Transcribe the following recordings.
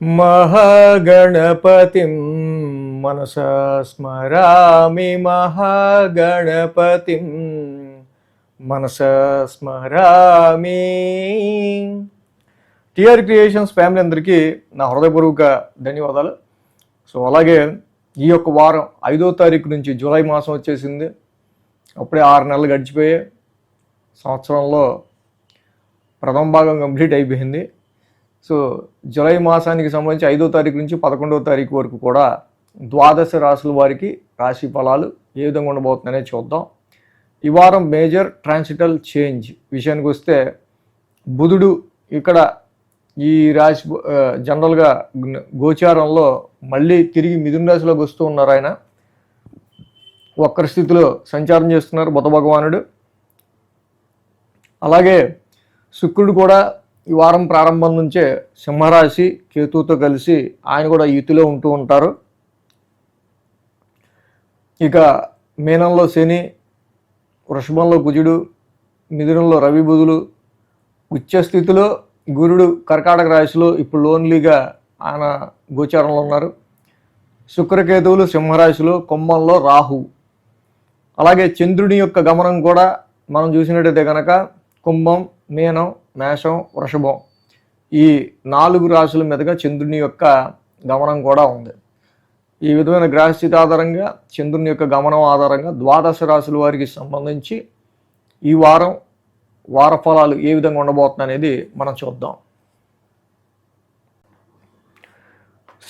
महागणपतिं मनसा स्मरामि महागणपतिं మనసా స్మరామి. TR creations family అందరికీ నా హృదయపూర్వక ధన్యవాదాలు. సో అలాగే ఈ యొక్క వారం 5వ తారీఖు నుంచి జూలై మాసం వచ్చేసింది. అప్పుడే 6 నెలలు గడిచిపోయే సంవత్సరంలో ప్రథమ భాగం కంప్లీట్ అయిపోయింది. సో జూలై మాసానికి సంబంధించి 5వ తారీఖు నుంచి 11వ తారీఖు వరకు కూడా ద్వాదశ రాశుల వారికి రాశి ఫలాలు ఏ విధంగా ఉండబోతుందనే చూద్దాం. ఈ వారం మేజర్ ట్రాన్సిటల్ చేంజ్ విషయానికి వస్తే బుధుడు ఇక్కడ ఈ రాశి జనరల్గా గోచారంలో మళ్ళీ తిరిగి మిథున రాశిలోకి వస్తూ ఉన్నారు. ఆయన వక్ర స్థితిలో సంచారం చేస్తున్నారు బుధ భగవానుడు. అలాగే శుక్రుడు కూడా ఈ వారం ప్రారంభం నుంచే సింహరాశి కేతువుతో కలిసి ఆయన కూడా యుతిలో ఉంటూ ఉంటారు. ఇక మీనంలో శని, వృషభంలో కుజుడు, మిథునంలో రవి బుధులు, ఉచ్చస్థితిలో గురుడు కర్కాటక రాశిలో ఇప్పుడు లోన్లీగా ఆయన గోచారంలో ఉన్నారు. శుక్రకేతువులు సింహరాశిలో, కుంభంలో రాహు. అలాగే చంద్రుని యొక్క గమనం కూడా మనం చూసినట్టయితే కనుక కుంభం, మీనం, మేషం, వృషభం ఈ 4 రాశుల మీదుగా చంద్రుని యొక్క గమనం కూడా ఉంది. ఈ విధమైన గ్రహస్థితి ఆధారంగా చంద్రుని యొక్క గమనం ఆధారంగా ద్వాదశ రాశుల వారికి సంబంధించి ఈ వార ఫలాలు ఏ విధంగా ఉండబోతుంది అనేది మనం చూద్దాం.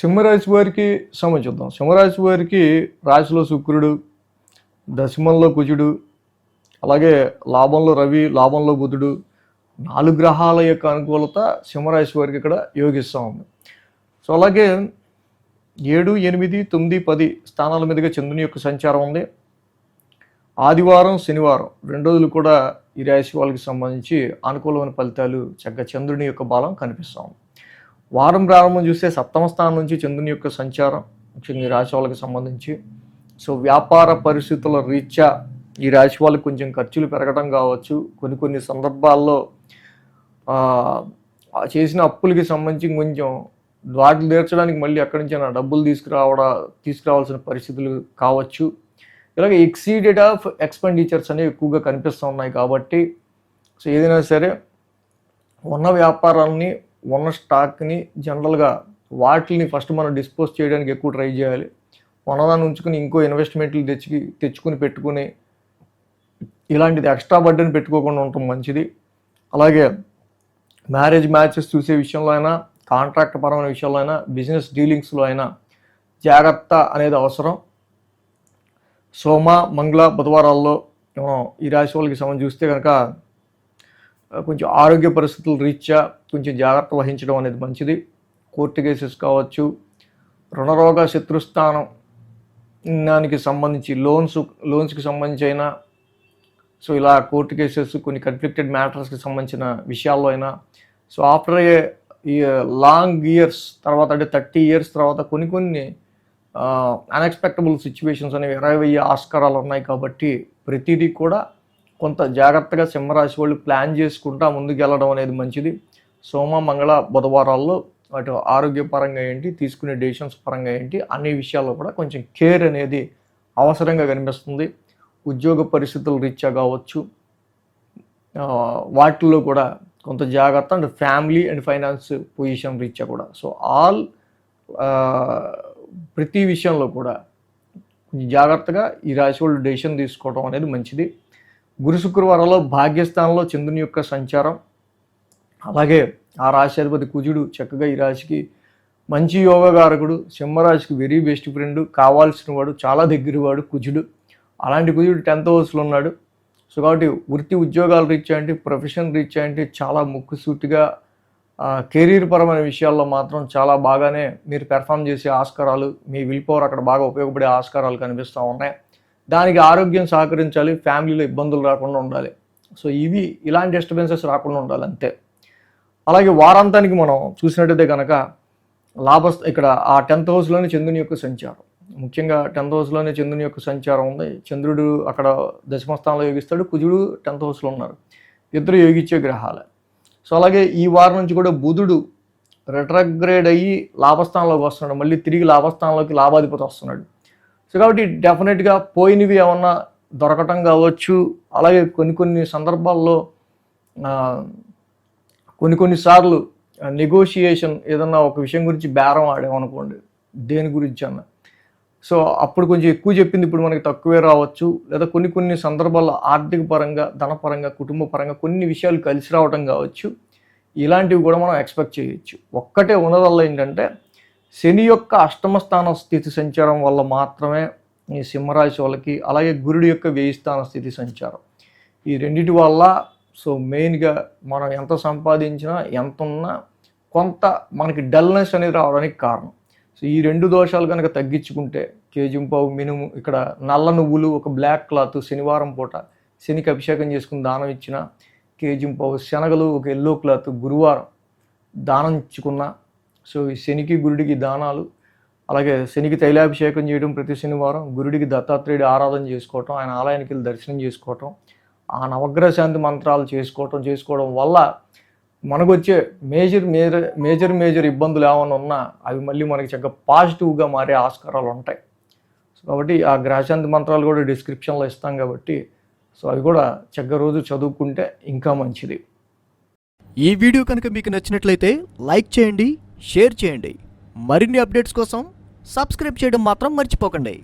సింహరాశి వారికి చూద్దాం. సింహరాశి వారికి రాశిలో శుక్రుడు, దశమంలో కుజుడు, అలాగే లాభంలో రవి, లాభంలో బుధుడు, 4 గ్రహాల యొక్క అనుకూలత సింహరాశి వారికి ఇక్కడ యోగిస్తూ ఉంది. సో అలాగే 7, 8, 9, 10 స్థానాల మీదుగా చంద్రుని యొక్క సంచారం ఉంది. ఆదివారం, శనివారం 2 రోజులు కూడా ఈ రాశి వాళ్ళకి సంబంధించి అనుకూలమైన ఫలితాలు చక్కగా చంద్రుని యొక్క బలం కనిపిస్తూ ఉంది. వారం ప్రారంభం చూస్తే 7వ స్థానం నుంచి చంద్రుని యొక్క సంచారం ముఖ్యంగా ఈ రాశి వాళ్ళకి సంబంధించి. సో వ్యాపార పరిస్థితుల రీత్యా ఈ రాశి వాళ్ళకి కొంచెం ఖర్చులు పెరగడం కావచ్చు. కొన్ని సందర్భాల్లో చేసిన అప్పులకి సంబంధించి కొంచెం వాటిని తీర్చడానికి మళ్ళీ అక్కడి నుంచి డబ్బులు తీసుకురావాల్సిన పరిస్థితులు కావచ్చు. ఇలాగే ఎక్సీడెడ్ ఆఫ్ ఎక్స్పెండిచర్స్ అనేవి ఎక్కువగా కనిపిస్తూ ఉన్నాయి. కాబట్టి సో ఏదైనా సరే ఉన్న వ్యాపారాలని, ఉన్న స్టాక్ని జనరల్గా వాటిని ఫస్ట్ మనం డిస్పోజ్ చేయడానికి ఎక్కువ ట్రై చేయాలి. ఉన్నదాన్ని ఉంచుకుని ఇంకో ఇన్వెస్ట్మెంట్లు తెచ్చుకుని పెట్టుకుని ఇలాంటిది ఎక్స్ట్రా బర్డెన్ పెట్టుకోకుండా ఉండటం మంచిది. అలాగే మ్యారేజ్ మ్యాచెస్ చూసే విషయంలో అయినా, కాంట్రాక్ట్ పరమైన విషయాల్లో అయినా, బిజినెస్ డీలింగ్స్లో అయినా జాగ్రత్త అనేది అవసరం. సోమ, మంగళ, బుధవారాల్లో ఈ రాశి వాళ్ళకి సంబంధించి చూస్తే కనుక కొంచెం ఆరోగ్య పరిస్థితుల రీత్యా కొంచెం జాగ్రత్త వహించడం అనేది మంచిది. కోర్టు కేసెస్ కావచ్చు, రుణరోగ శత్రుస్థానం దానికి సంబంధించి లోన్స్కి సంబంధించి అయినా, సో ఇలా కోర్టు కేసెస్, కొన్ని కన్ఫ్లిక్టెడ్ మ్యాటర్స్కి సంబంధించిన విషయాల్లో అయినా, సో ఆఫ్టర్ ఈ లాంగ్ ఇయర్స్ తర్వాత అంటే 30 years తర్వాత కొన్ని అన్ఎక్స్పెక్టబుల్ సిచ్యువేషన్స్ అనేవి 20 ఆస్కారాలు ఉన్నాయి. కాబట్టి ప్రతిదీ కూడా కొంత జాగ్రత్తగా సింహరాశి వాళ్ళు ప్లాన్ చేసుకుంటా ముందుకు వెళ్ళడం అనేది మంచిది. సోమ, మంగళ, బుధవారాల్లో అటు ఆరోగ్యపరంగా ఏంటి, తీసుకునే డెసిషన్స్ పరంగా ఏంటి, అన్ని విషయాల్లో కూడా కొంచెం కేర్ అనేది అవసరంగా కనిపిస్తుంది. ఉద్యోగ పరిస్థితుల రీత్యా కావచ్చు, వాటిల్లో కూడా కొంత జాగ్రత్త. And family and finance position రీత్యా కూడా. సో ప్రతి విషయంలో కూడా కొంచెం జాగ్రత్తగా ఈ రాశి వాళ్ళు డెసిషన్ తీసుకోవడం అనేది మంచిది. గురు శుక్రవారాల్లో భాగ్యస్థానంలో చంద్రుని యొక్క సంచారం, అలాగే ఆ రాశి అధిపతి కుజుడు చక్కగా ఈ రాశికి మంచి యోగకారకుడు, సింహరాశికి వెరీ బెస్ట్ ఫ్రెండ్, కావాల్సిన వాడు, చాలా దగ్గర వాడు కుజుడు. అలాంటి కుజుడు 10th హౌస్లో ఉన్నాడు. సో కాబట్టి వృత్తి ఉద్యోగాల రీత్యా ఏంటి, ప్రొఫెషన్ రీత్యా ఏంటి చాలా ముక్కుసూటిగా కెరీర్ పరమైన విషయాల్లో మాత్రం చాలా బాగానే మీరు పెర్ఫామ్ చేసే ఆస్కారాలు, మీ విల్ పవర్ అక్కడ బాగా ఉపయోగపడే ఆస్కారాలు కనిపిస్తూ ఉన్నాయి. దానికి ఆరోగ్యం సహకరించాలి, ఫ్యామిలీలో ఇబ్బందులు రాకుండా ఉండాలి. సో ఇలాంటి డిస్టర్బెన్సెస్ రాకుండా ఉండాలి అంతే. అలాగే వారాంతానికి మనం చూసినట్టయితే కనుక ఇక్కడ ఆ 10th హౌస్లోనే చంద్రుని యొక్క సంచారం, ముఖ్యంగా 10th హౌస్లోనే చంద్రుని యొక్క సంచారం ఉంది. చంద్రుడు అక్కడ దశమ స్థానంలో యోగిస్తాడు, కుజుడు 10th హౌస్లో ఉన్నారు. ఇద్దరు యోగించే గ్రహాలే. సో అలాగే ఈ వారం నుంచి కూడా బుధుడు రిట్రగ్రేడ్ అయ్యి లాభస్థానంలోకి వస్తున్నాడు, మళ్ళీ తిరిగి లాభస్థానంలోకి లాభాధిపతి వస్తున్నాడు. సో కాబట్టి డెఫినెట్గా పోయినవి ఏమన్నా దొరకటం కావచ్చు. అలాగే కొన్ని సందర్భాల్లో కొన్నిసార్లు నెగోషియేషన్ ఏదన్నా ఒక విషయం గురించి బేరం ఆడామనుకోండి, దేని గురించి అన్న, సో అప్పుడు కొంచెం ఎక్కువ చెప్పింది ఇప్పుడు మనకి తక్కువే రావచ్చు. లేదా కొన్ని సందర్భాల్లో ఆర్థిక పరంగా, ధనపరంగా, కుటుంబ పరంగా కొన్ని విషయాలు కలిసి రావటం కావచ్చు. ఇలాంటివి కూడా మనం ఎక్స్పెక్ట్ చేయొచ్చు. ఒక్కటే ఉన్నదల్లా ఏంటంటే శని యొక్క అష్టమ స్థాన స్థితి సంచారం వల్ల మాత్రమే ఈ సింహరాశి వాళ్ళకి, అలాగే గురుడి యొక్క 1000 స్థాన స్థితి సంచారం, ఈ రెండిటి వల్ల సో మెయిన్గా మనం ఎంత సంపాదించినా ఎంత ఉన్నా కొంత మనకి డల్నెస్ అనేది రావడానికి కారణం. సో ఈ 2 దోషాలు కనుక తగ్గించుకుంటే కేజింపావు మినుము, ఇక్కడ నల్ల నువ్వులు, ఒక బ్లాక్ క్లాత్ శనివారం పూట శనికి అభిషేకం చేసుకుని దానం ఇచ్చిన, కేజింపావు శనగలు, ఒక ఎల్లో క్లాత్ గురువారం దానం ఇచ్చుకున్న, సో ఈ శనికి గురుడికి దానాలు, అలాగే శనికి తైలాభిషేకం చేయడం ప్రతి శనివారం, గురుడికి దత్తాత్రేయుడి ఆరాధన చేసుకోవటం, ఆయన ఆలయానికి వెళ్ళి దర్శనం చేసుకోవటం, ఆ నవగ్రహ శాంతి మంత్రాలు చేసుకోవడం వల్ల మనకు వచ్చే మేజర్ ఇబ్బందులు ఏమైనా ఉన్నా అవి మళ్ళీ మనకి చక్కగా పాజిటివ్గా మారే ఆస్కారాలు ఉంటాయి. సో కాబట్టి ఆ గ్రహశాంతి మంత్రాలు కూడా డిస్క్రిప్షన్లో ఇస్తాం కాబట్టి సో అవి కూడా చక్కగా రోజు చదువుకుంటే ఇంకా మంచిది. ఈ వీడియో కనుక మీకు నచ్చినట్లయితే లైక్ చేయండి, షేర్ చేయండి. మరిన్ని అప్డేట్స్ కోసం సబ్స్క్రైబ్ చేయడం మాత్రం మర్చిపోకండి.